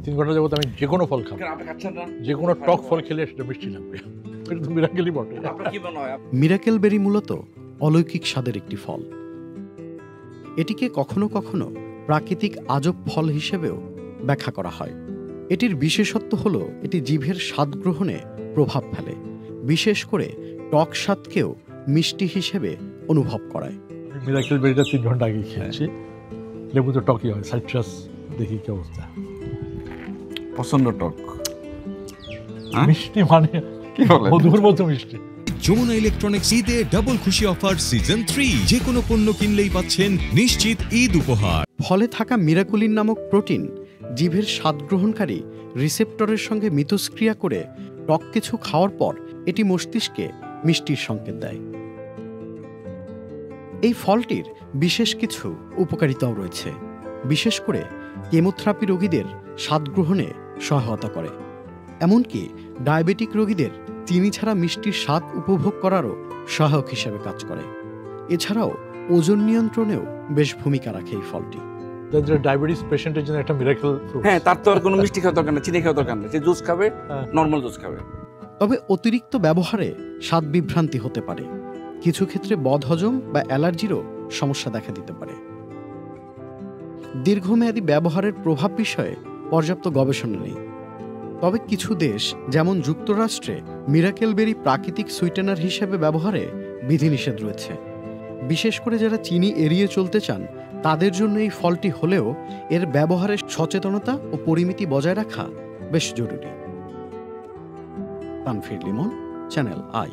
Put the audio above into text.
3 ঘন্টা যাবত আমি যে কোনো ফল খাবো, যে কোনো টক ফল খেলে সেটা মিষ্টি লাগবে। এটা তো মিরাকেলই বটে। মিরাকেল বেরি মূলত অলৌকিক স্বাদের একটি ফল। এটিকে কখনো কখনো প্রাকৃতিক আজব ফল হিসেবেও ব্যাখ্যা করা হয়। এটির বিশেষত্ব হল এটি জিভের স্বাদ গ্রহণে প্রভাব ফেলে, বিশেষ করে টক স্বাদকেও মিষ্টি হিসেবে অনুভব করায়। মিরাকেল বেরিটা 3 ঘন্টা আগে খেয়েছি। লেবু তো টকই হয়, সাইট্রাস দেখি কি অবস্থা। প্রচন্ড টক, মিষ্টি মানে মধুর মতো মিষ্টি। যমুনা ইলেকট্রনিক্স ঈদে ডাবল খুশি অফার সিজন 3, যে কোনো পণ্য কিনলেই পাচ্ছেন নিশ্চিত ঈদ উপহার। ফলে থাকা মিরাকুলিন নামক প্রোটিন জিভের স্বাদ গ্রহণকারী রিসেপ্টরের সঙ্গে মিথস্ক্রিয়া করে টক কিছু খাওয়ার পর এটি মস্তিষ্কে মিষ্টির সংকেত দেয়। এই ফলটির বিশেষ কিছু উপকারিতাও রয়েছে, বিশেষ করে কেমোথেরাপি রোগীদের স্বাদ গ্রহণে সহায়তা করে। এমনকি ডায়াবেটিক রোগীদের চিনি ছাড়া মিষ্টির স্বাদ উপভোগ করারও সহায়ক হিসেবে কাজ করে। এছাড়াও ওজন নিয়ন্ত্রণেও বেশ ভূমিকা রাখে এই ফলটি। ডায়াবেটিস পেশেন্টের জন্য একটা মিরাকেল ফ্রুট। হ্যাঁ, তার তো আর কোনো মিষ্টি খাওয়ার দরকার নেই, চিনি খাওয়ার দরকার নেই, সে জুস খাবে, নর্মাল জুস খাবে। তবে অতিরিক্ত ব্যবহারে স্বাদ বিভ্রান্তি হতে পারে, কিছু ক্ষেত্রে বদহজম বা অ্যালার্জিরও সমস্যা দেখা দিতে পারে। দীর্ঘমেয়াদী ব্যবহারের প্রভাব বিষয়ে পর্যাপ্ত গবেষণা নেই। তবে কিছু দেশ যেমন যুক্তরাষ্ট্রে মিরাকেল বেরি প্রাকৃতিক সুইটেনার হিসেবে ব্যবহারে বিধিনিষেধ রয়েছে। বিশেষ করে যারা চিনি এড়িয়ে চলতে চান তাদের জন্য এই ফলটি হলেও এর ব্যবহারের সচেতনতা ও পরিমিতি বজায় রাখা বেশ জরুরি। Tanvir Limon, channel I.